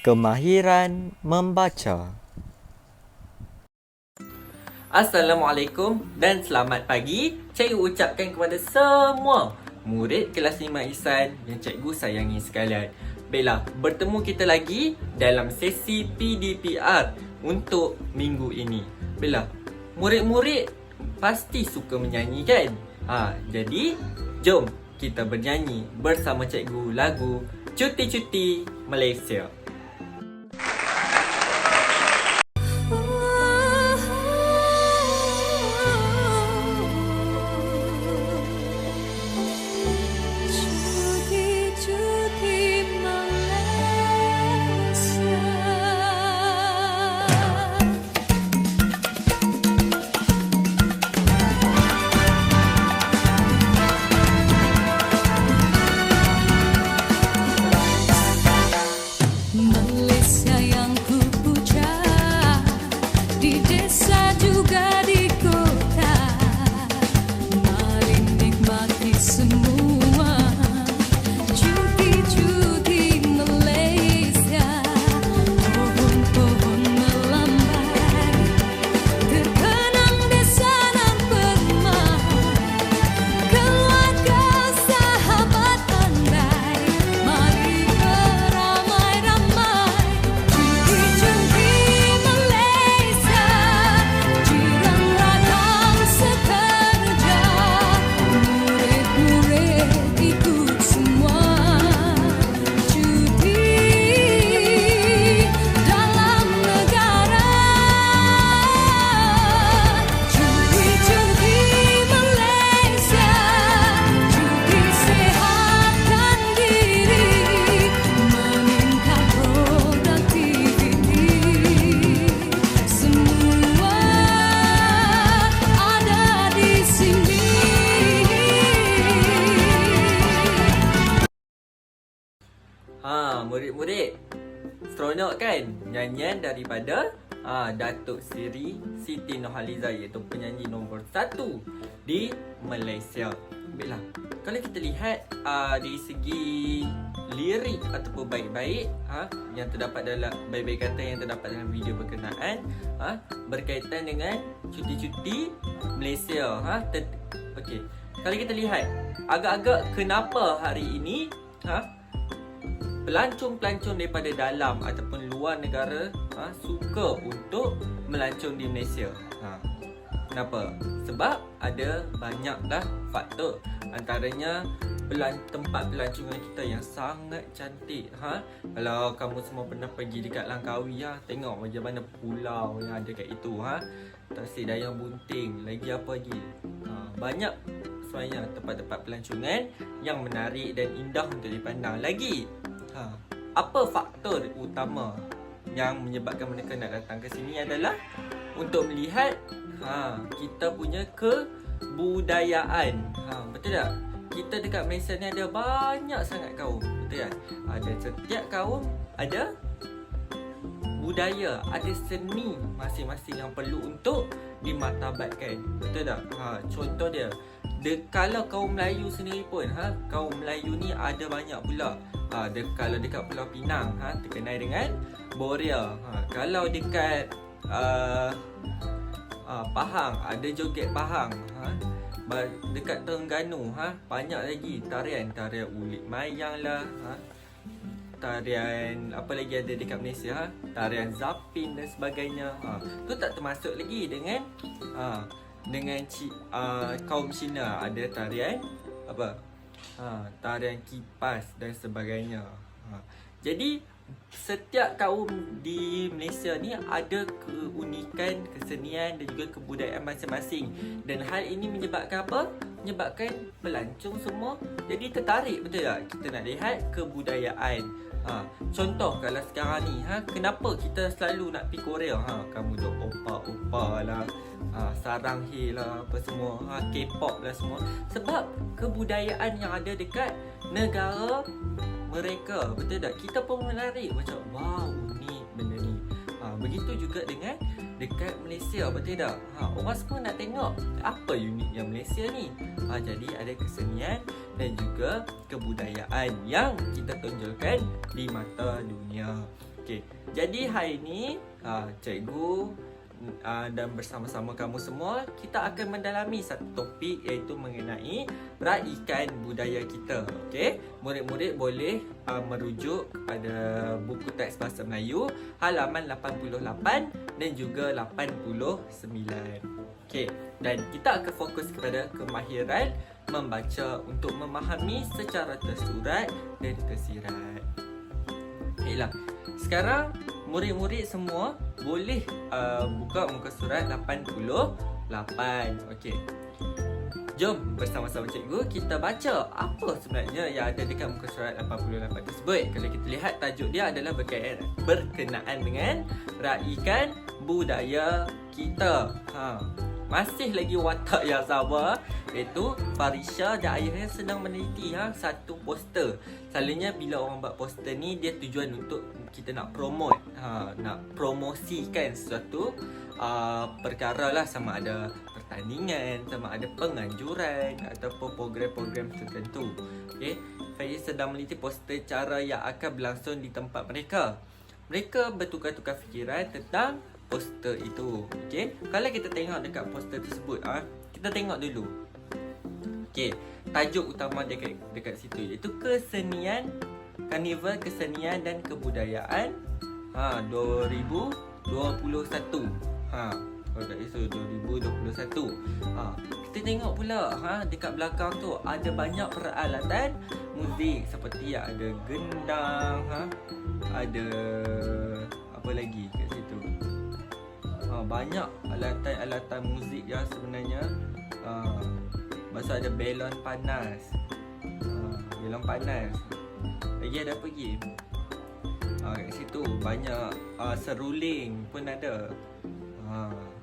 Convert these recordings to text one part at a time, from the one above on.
Kemahiran membaca. Assalamualaikum dan selamat pagi. Cikgu ucapkan kepada semua murid kelas 5 Ihsan yang cikgu sayangi sekalian. Baiklah, bertemu kita lagi dalam sesi PDPR untuk minggu ini. Baiklah, murid-murid pasti suka menyanyi kan? Jadi jom kita bernyanyi bersama cikgu lagu Cuti-Cuti Malaysia. Malaysia yang kupuja, di desa juga di kota. Mari nikmati semua cuti-cuti Malaysia. Pohon-pohon melambai, terkenang desa nan permai. Keluarga sahabat andai, mari beramai-ramai. Cuti-cuti Malaysia, jiran ragam sekerja. Murid-murid ikut semua. Cuti dalam negara. Cuti-cuti Malaysia, cuti sehatkan diri, meningkat produktiviti. Semua ada di sini. Murid-murid, seronok kan nyanyian daripada Datuk Seri Siti Nurhaliza, iaitu penyanyi nombor 1 di Malaysia. Baiklah, kalau kita lihat dari segi lirik ataupun baik-baik yang terdapat dalam baik-baik kata yang terdapat dalam video berkenaan berkaitan dengan cuti-cuti Malaysia. Okey, kalau kita lihat agak-agak kenapa hari ini pelancong-pelancong daripada dalam ataupun luar negara suka untuk melancong di Malaysia. Kenapa? Sebab ada banyaklah faktor. Antaranya tempat pelancongan kita yang sangat cantik. Kalau kamu semua pernah pergi dekat Langkawi, tengok macam mana pulau yang ada kat itu. Tasik Dayang Bunting, lagi apa lagi. Banyak sebenarnya tempat-tempat pelancongan yang menarik dan indah untuk dipandang. Lagi, apa faktor utama yang menyebabkan mereka nak datang ke sini adalah untuk melihat kita punya kebudayaan. Betul tak? Kita dekat Malaysia ni ada banyak sangat kaum. Betul tak? Ada setiap kaum ada budaya, ada seni masing-masing yang perlu untuk dimartabatkan. Betul tak? Contoh dia, kalau kaum Melayu sendiri pun, kaum Melayu ni ada banyak pula. Kalau dekat Pulau Pinang, terkenal dengan Boria. Kalau dekat Pahang, ada joget Pahang. Dekat Terengganu, banyak lagi tarian ulit mayang lah. Tarian apa lagi ada dekat Malaysia, tarian zapin dan sebagainya. Tu tak termasuk lagi dengan kaum Cina, ada tarian apa, tarian kipas dan sebagainya. Jadi setiap kaum di Malaysia ni ada keunikan, kesenian dan juga kebudayaan masing-masing. Dan hal ini menyebabkan apa? Menyebabkan pelancong semua jadi tertarik. Betul tak? Kita nak lihat kebudayaan. Contoh kalau sekarang ni, kenapa kita selalu nak pergi Korea? Kamu duk opa-opa lah, sarang he lah, apa semua, K-pop lah semua. Sebab kebudayaan yang ada dekat negara mereka. Betul tak? Kita pun menarik macam wow, unik benda ni. Begitu juga dengan dekat Malaysia, betul tak? Orang semua nak tengok apa uniknya Malaysia ni. Jadi ada kesenian dan juga kebudayaan yang kita tonjolkan di mata dunia. Okey. Jadi hari ni cikgu dan bersama-sama kamu semua kita akan mendalami satu topik iaitu mengenai raikan budaya kita. Okey. Murid-murid boleh merujuk kepada buku teks bahasa Melayu halaman 88 dan juga 89. Okey. Dan kita akan fokus kepada kemahiran membaca untuk memahami secara tersurat dan tersirat. Baiklah. Sekarang murid-murid semua boleh buka muka surat 88. Okey. Jom bersama-sama cikgu kita baca apa sebenarnya yang ada dekat muka surat 88 tersebut. Kalau kita lihat tajuk dia adalah berkenaan dengan raikan budaya kita. Masih lagi watak yang sama, iaitu Farisha dan ayahnya sedang meneliti satu poster. Selalunya bila orang buat poster ni, dia tujuan untuk kita nak promote, nak promosikan sesuatu perkara lah, sama ada pertandingan, sama ada penganjuran ataupun program-program tertentu. Okay? Farisha sedang meneliti poster cara yang akan berlangsung di tempat mereka. Mereka bertukar-tukar fikiran tentang poster itu. Okey, kalau kita tengok dekat poster tersebut, kita tengok dulu. Okey, tajuk utama dekat situ iaitu kesenian, karnival kesenian dan kebudayaan 2021. Kalau tak isu 2021. Kita tengok pula dekat belakang tu ada banyak peralatan muzik seperti ada gendang, ada apa lagi kat situ. Banyak alatan-alatan muzik yang sebenarnya masa ada belon panas. Belon panas. Lagi ada apa lagi? Kat situ banyak seruling pun ada.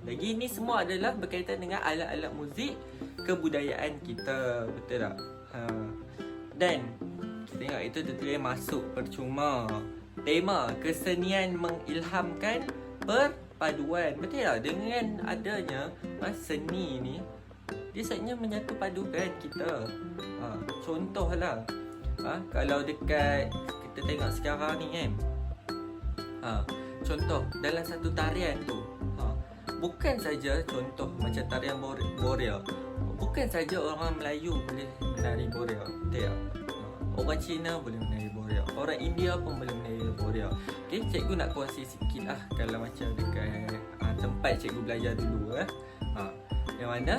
Lagi ni semua adalah berkaitan dengan alat-alat muzik kebudayaan kita, betul tak? Dan kita tengok itu tertulis masuk percuma. Tema kesenian mengilhamkan perpaduan. Betul tak? Dengan adanya seni ni, dia sebenarnya menyatu padukan kita. Contohlah, kalau dekat kita tengok sekarang ni kan, contoh dalam satu tarian tu, bukan saja contoh macam tarian Boreal, bukan saja orang Melayu boleh menari Boreal, betul tak? Orang Cina boleh menari Boreal, orang India pun boleh menari Boreal. Okay, cikgu nak kongsi sikit lah kalau macam dekat tempat cikgu belajar dulu. Yang mana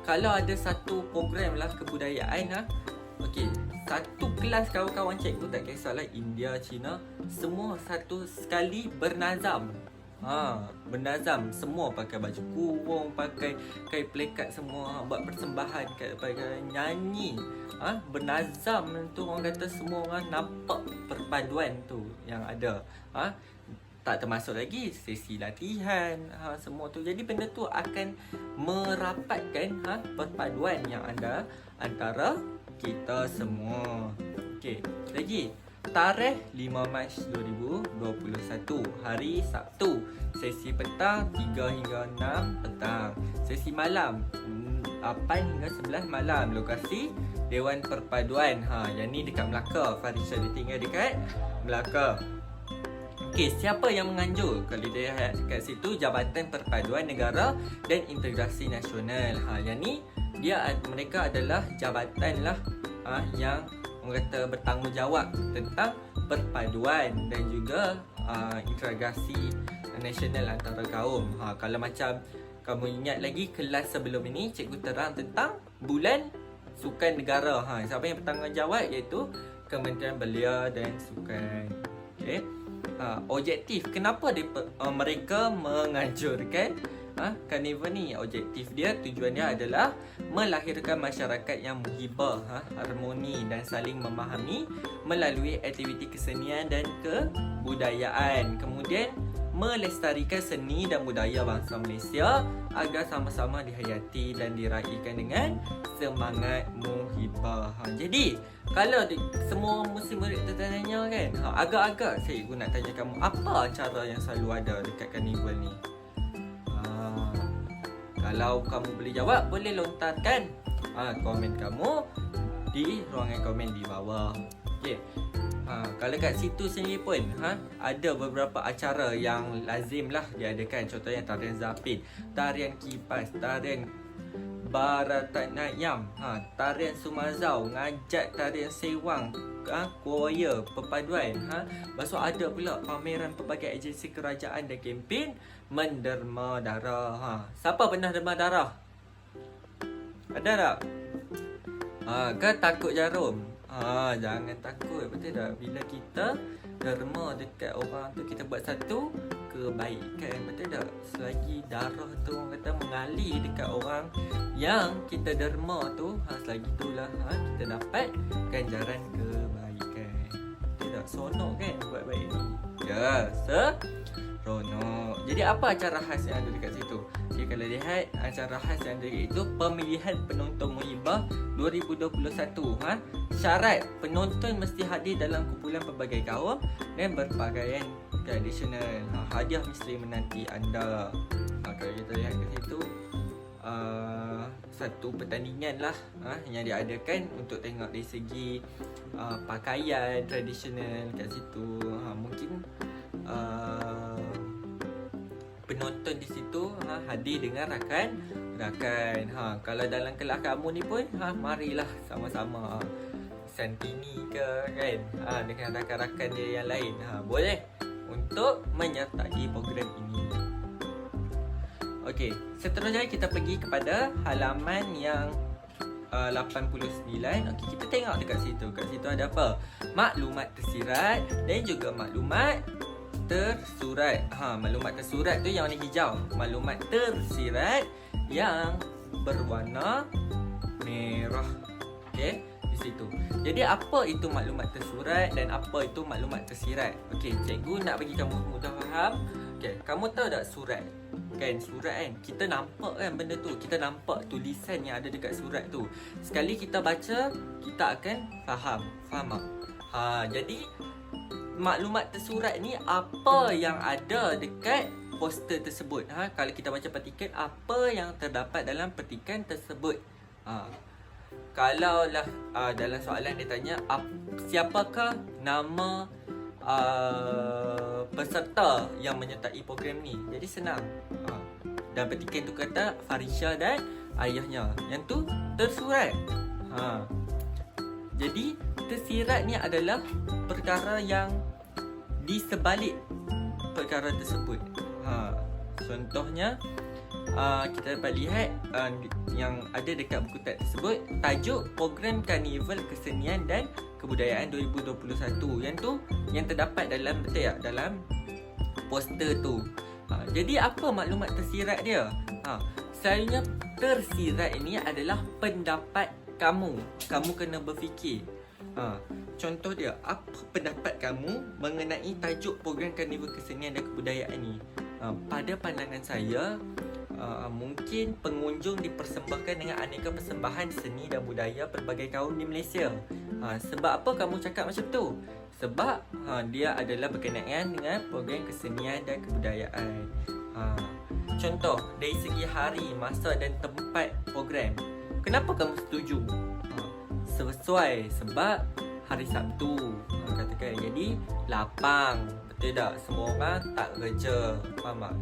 kalau ada satu program lah kebudayaan, okey, satu kelas kawan-kawan cikgu, tak kisahlah India, Cina, semua satu sekali bernazam. Bernazam, semua pakai baju kurung, pakai kain plekat, semua buat persembahan, pakai nyanyi. Bernazam tu, orang kata semua orang nampak perpaduan tu yang ada. Tak termasuk lagi sesi latihan, semua tu. Jadi benda tu akan merapatkan perpaduan yang ada antara kita semua. Okey, lagi tarikh 5 Mac 2021, hari Sabtu. Sesi petang 3 hingga 6 petang. Sesi malam 8 hingga 11 malam. Lokasi Dewan Perpaduan. Yang ni dekat Melaka. Farisha dia tinggal dekat Melaka. Okey, siapa yang menganjur? Kalau dia lihat kat situ, Jabatan Perpaduan Negara dan Integrasi Nasional. Yang ni mereka adalah jabatan lah yang orang kata bertanggungjawab tentang perpaduan dan juga integrasi nasional antara kaum. Kalau macam kamu ingat lagi kelas sebelum ini, cikgu terang tentang bulan Sukan Negara. Siapa yang bertanggungjawab iaitu Kementerian Belia dan Sukan. Okey. Objektif kenapa mereka menganjurkan karnival ni? Objektif dia, tujuan dia adalah melahirkan masyarakat yang muhibah, harmoni dan saling memahami melalui aktiviti kesenian dan kebudayaan. Kemudian melestarikan seni dan budaya bangsa Malaysia agar sama-sama dihayati dan diraikan dengan semangat muhibah. Jadi kalau semua murid tertanya kan, agak-agak cikgu nak tanya kamu, apa acara yang selalu ada dekat karnival ni? Kalau kamu boleh jawab, boleh lontarkan komen kamu di ruangan komen di bawah. Okey. Kalau kat situ sendiri pun ada beberapa acara yang lazim lah diadakan. Contohnya tarian zapin, tarian kipas, tarian Bharatanatyam, tarian Sumazau, ngajak tarian sewang, choir, perpaduan. Lepas tu ada pula pameran pelbagai agensi kerajaan dan kempen menderma darah. Siapa pernah derma darah? Ada tak? Ke takut jarum? Jangan takut, betul tak? Bila kita derma dekat orang tu, kita buat satu kebaikan, betul tak? Selagi darah tu orang kata mengalir dekat orang yang kita derma tu, selagi itulah kita dapat ganjaran kebaikan. Betul tak? Seronok kan buat baik ni? Ya, seronok. Jadi apa acara khas yang ada dekat situ? Okay, kalau lihat acara khas yang ada itu pemilihan penonton Muhibah 2021. Syarat penonton mesti hadir dalam kumpulan pelbagai kaum dan berpakaian tradisional. Hadiah mesti menanti anda. Kalau kita lihat ke situ, satu pertandingan lah yang diadakan untuk tengok dari segi pakaian tradisional kat situ. Mungkin penonton di situ hadir dengan rakan. Kalau dalam kelas kamu ni pun marilah sama-sama Santini ke kan, dengan rakan-rakan dia yang lain, boleh untuk menyertai program ini. Okey, seterusnya kita pergi kepada halaman yang 89. Okey, kita tengok dekat situ. Kat situ ada apa? Maklumat tersirat dan juga maklumat tersurat. Maklumat tersurat tu yang warna hijau. Maklumat tersirat yang berwarna merah. Okey, di situ. Jadi apa itu maklumat tersurat dan apa itu maklumat tersirat? Okey, cikgu nak bagi kamu mudah faham. Okey, kamu tahu tak surat? Kan surat kan, kita nampak kan benda tu, kita nampak tulisan yang ada dekat surat tu. Sekali kita baca, kita akan faham tak? Jadi maklumat tersurat ni apa yang ada dekat poster tersebut. Kalau kita baca petikan, apa yang terdapat dalam petikan tersebut. Kalau lah dalam soalan dia tanya siapakah nama peserta yang menyertai program ni, jadi senang. Dan petikan tu kata Farisha dan ayahnya. Yang tu tersurat. Jadi tersirat ni adalah perkara yang di sebalik perkara tersebut. Contohnya kita dapat lihat yang ada dekat buku teks tersebut, tajuk Program Karnival Kesenian dan Kebudayaan 2021. Yang tu yang terdapat dalam, betul tak? Dalam poster tu. Jadi apa maklumat tersirat dia? Selalunya tersirat ini adalah pendapat kamu. Kamu kena berfikir. Contoh dia, apa pendapat kamu mengenai tajuk program Karnival Kesenian dan Kebudayaan ni? Pada pandangan saya, mungkin pengunjung dipersembahkan dengan aneka persembahan seni dan budaya pelbagai kaum di Malaysia. Sebab apa kamu cakap macam tu? Sebab dia adalah berkenaan dengan program kesenian dan kebudayaan. Contoh, dari segi hari, masa dan tempat program, kenapa kamu setuju? Sesuai sebab hari Sabtu, katakan, jadi lapang, betul tak? Semua orang tak kerja, faham tak?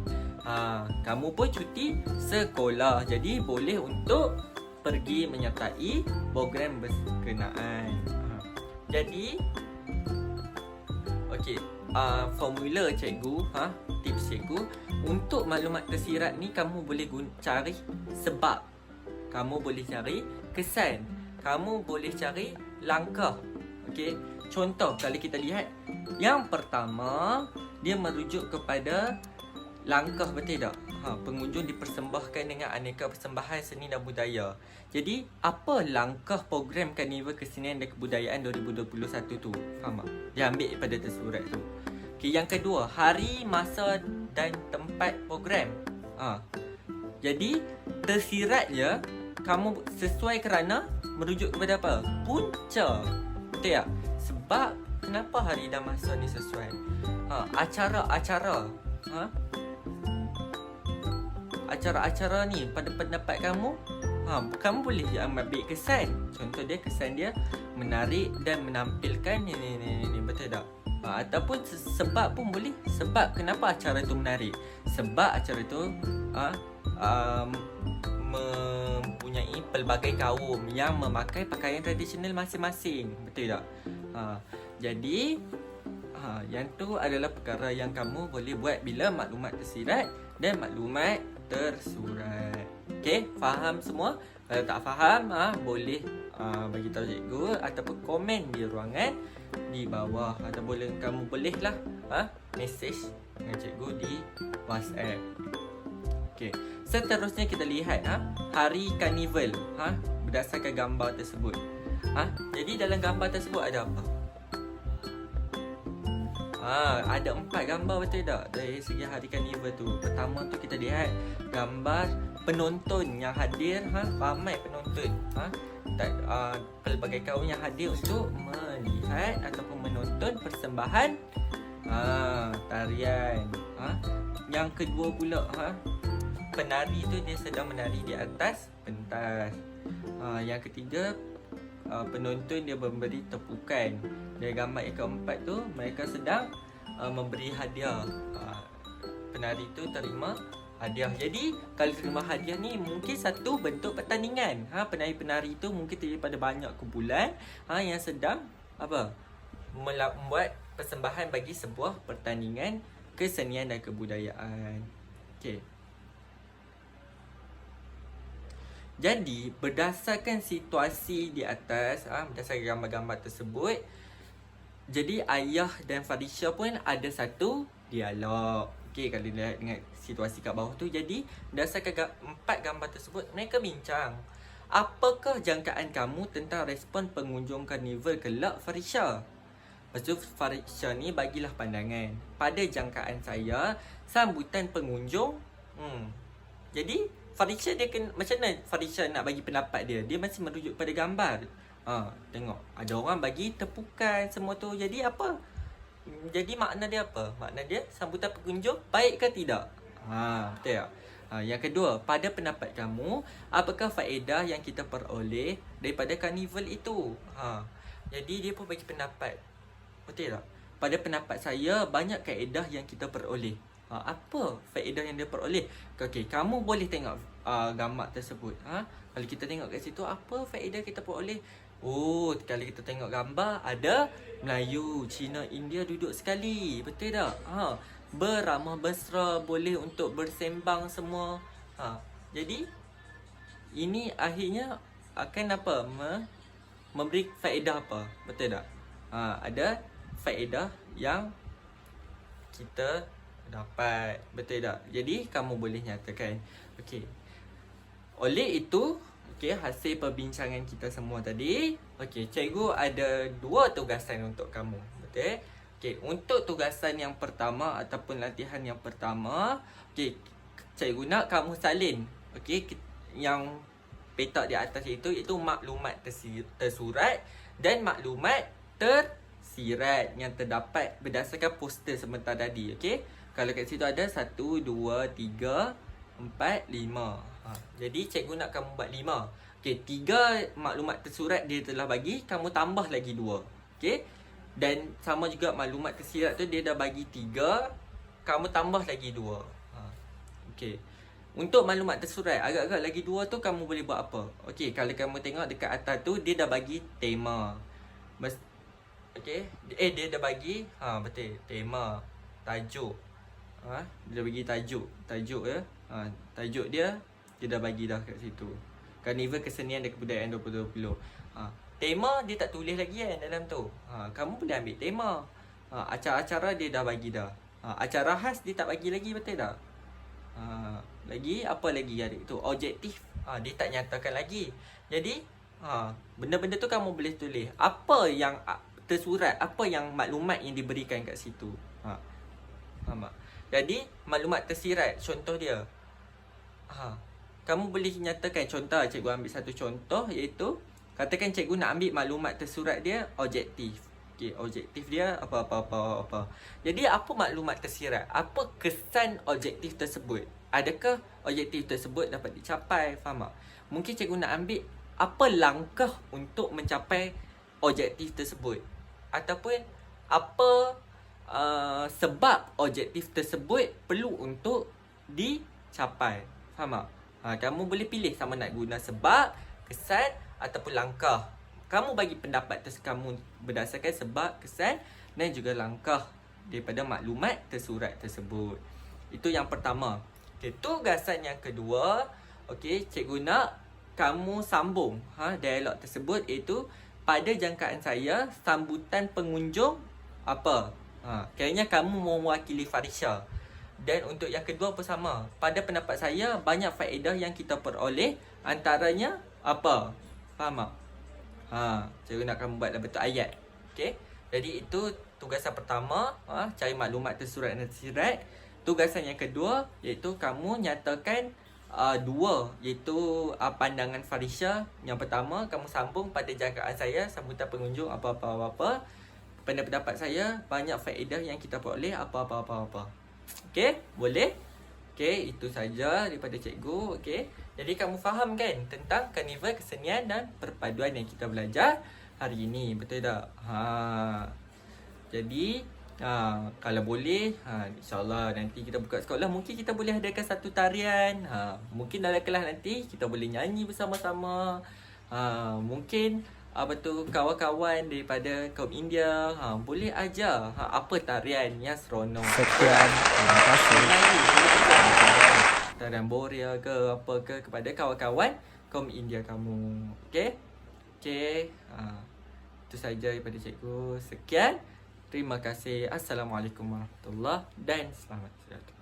Kamu pun cuti sekolah, jadi boleh untuk pergi menyertai program berkenaan. Jadi okey, formula cikgu, tips cikgu untuk maklumat tersirat ni, kamu boleh cari sebab, kamu boleh cari kesan, kamu boleh cari langkah. Okey, contoh kalau kita lihat, yang pertama dia merujuk kepada langkah, betul tak? Pengunjung dipersembahkan dengan aneka persembahan seni dan budaya. Jadi, apa langkah program Karnival Kesenian dan Kebudayaan 2021 tu? Faham tak? Dia ambil daripada tersurat tu. Okay, yang kedua, hari, masa dan tempat program. Jadi, tersirat je, kamu sesuai kerana merujuk kepada apa? Punca. Betul tak? Sebab, kenapa hari dan masa ni sesuai? Acara-acara. Acara-acara ni pada pendapat kamu Kamu boleh je ambil kesan. Contoh dia, kesan dia menarik dan menampilkan ni. Betul tak? Ataupun sebab pun boleh. Sebab kenapa acara tu menarik? Sebab acara tu mempunyai pelbagai kaum yang memakai pakaian tradisional masing-masing. Betul tak? Jadi yang tu adalah perkara yang kamu boleh buat bila maklumat tersirat dan maklumat tersurat. Okey, faham semua? Kalau tak faham, boleh bagi tahu cikgu ataupun komen di ruangan di bawah, atau kamu bolehlah message dengan cikgu di WhatsApp. Okey, seterusnya kita lihat hari karnival berdasarkan gambar tersebut. Jadi dalam gambar tersebut ada apa? Ada 4 gambar, betul tak? Dari segi hari karnival tu. Pertama tu kita lihat gambar penonton yang hadir, ramai penonton. Pelbagai kaum yang hadir untuk melihat ataupun menonton persembahan tarian. Yang kedua pula, penari tu dia sedang menari di atas pentas. Yang ketiga, penonton dia memberi tepukan. Dari gambar yang keempat tu, mereka sedang memberi hadiah. Penari tu terima hadiah. Jadi kalau terima hadiah ni mungkin satu bentuk pertandingan. Penari-penari tu mungkin terdiri pada banyak kumpulan yang sedang membuat persembahan bagi sebuah pertandingan kesenian dan kebudayaan. Okey. Jadi berdasarkan situasi di atas, berdasarkan gambar-gambar tersebut, jadi Ayah dan Fadisha pun ada satu dialog. Okey, kalau lihat dengan situasi kat bawah tu, jadi berdasarkan 4 gambar tersebut, mereka bincang. Apakah jangkaan kamu tentang respon pengunjung karnival kelak, Fadisha? Lepas tu Fadisha ni bagilah pandangan. Pada jangkaan saya, sambutan pengunjung jadi Fadisha dia macam mana Fadisha nak bagi pendapat dia? Dia masih merujuk pada gambar. Tengok, ada orang bagi tepukan semua tu. Jadi apa? Jadi makna dia apa? Makna dia sambutan pengunjung baik ke tidak? Betul tak? Yang kedua, pada pendapat kamu, apakah faedah yang kita peroleh daripada karnival itu? Jadi dia pun bagi pendapat. Betul tak? Pada pendapat saya, banyak kaedah yang kita peroleh. Apa faedah yang dia peroleh? Okey, kamu boleh tengok gambar tersebut. Kalau kita tengok kat situ, apa faedah kita peroleh? Kalau kita tengok gambar, ada Melayu, Cina, India duduk sekali. Betul tak? Beramah mesra, boleh untuk bersembang semua. Jadi ini akhirnya akan memberi faedah apa? Betul tak? Ada faedah yang kita dapat. Betul tak? Jadi kamu boleh nyatakan. Okey. Oleh itu, hasil perbincangan kita semua tadi, cikgu ada 2 tugasan untuk kamu. Betul? Untuk tugasan yang pertama ataupun latihan yang pertama, cikgu nak kamu salin. Yang petak di atas itu, iaitu maklumat tersurat dan maklumat tersirat yang terdapat berdasarkan poster sebentar tadi. Kalau kat situ ada 1, 2, 3, 4, 5. Jadi cikgu nak kamu buat 5. 3 maklumat tersurat dia telah bagi, kamu tambah lagi 2. Dan sama juga maklumat tersirat tu dia dah bagi 3, kamu tambah lagi 2. Untuk maklumat tersurat, agak-agak lagi 2 tu kamu boleh buat apa? Kalau kamu tengok dekat atas tu, dia dah bagi tema. Dia dah bagi betul, tema, tajuk. Dia dah bagi tajuk ya. Tajuk dia dah bagi dah kat situ. Karnival Kesenian dan Kebudayaan 2020. Tema dia tak tulis lagi kan dalam tu. Kamu boleh ambil tema. Acara-acara dia dah bagi dah. Acara khas dia tak bagi lagi, betul tak? Lagi apa lagi ada tu? Objektif. Dia tak nyatakan lagi. Jadi benda-benda tu kamu boleh tulis. Apa yang tersurat, apa yang maklumat yang diberikan kat situ. Faham tak? Jadi maklumat tersirat, contoh dia. Kamu boleh nyatakan contoh. Cikgu ambil satu contoh, iaitu katakan cikgu nak ambil maklumat tersurat dia objektif. Objektif dia apa. Jadi apa maklumat tersirat? Apa kesan objektif tersebut? adakah objektif tersebut dapat dicapai? Faham tak? Mungkin cikgu nak ambil apa langkah untuk mencapai objektif tersebut, ataupun apa sebab objektif tersebut perlu untuk dicapai. Faham tak? Kamu boleh pilih sama nak guna sebab, kesan ataupun langkah. Kamu bagi pendapat kamu berdasarkan sebab, kesan dan juga langkah daripada maklumat tersurat tersebut. Itu yang pertama. Okay, tugasan yang kedua, okay, cikgu nak kamu sambung dialog tersebut, iaitu pada jangkaan saya sambutan pengunjung apa? Kiranya kamu mewakili Farisha. Dan untuk yang kedua pun sama. Pada pendapat saya banyak faedah yang kita peroleh, antaranya apa? Faham tak? Cikgu nak kamu buat dalam bentuk ayat. Okay? Jadi itu tugasan pertama, cari maklumat tersurat dan tersirat. Tugasan yang kedua iaitu kamu nyatakan dua, iaitu pandangan Farisha. Yang pertama, kamu sambung pada jangkaan saya sambutan pengunjung apa-apa-apa. Pada pendapat saya banyak faedah yang kita peroleh apa-apa-apa. Okey, boleh? Okey, itu saja daripada cikgu. Okey. Jadi kamu faham kan tentang karnival kesenian dan perpaduan yang kita belajar hari ini, betul tak? Jadi kalau boleh, insyaAllah nanti kita buka sekolah, mungkin kita boleh adakan satu tarian. Mungkin dalam kelas nanti kita boleh nyanyi bersama-sama. Mungkin kawan-kawan daripada kaum India boleh ajar apa tarian yang seronok. Sekian, terima kasih. Tarian Boria ke apa ke kepada kawan-kawan kaum India kamu. Okey? Okey. Itu saja daripada cikgu. Sekian. Terima kasih. Assalamualaikum warahmatullahi dan selamat siang.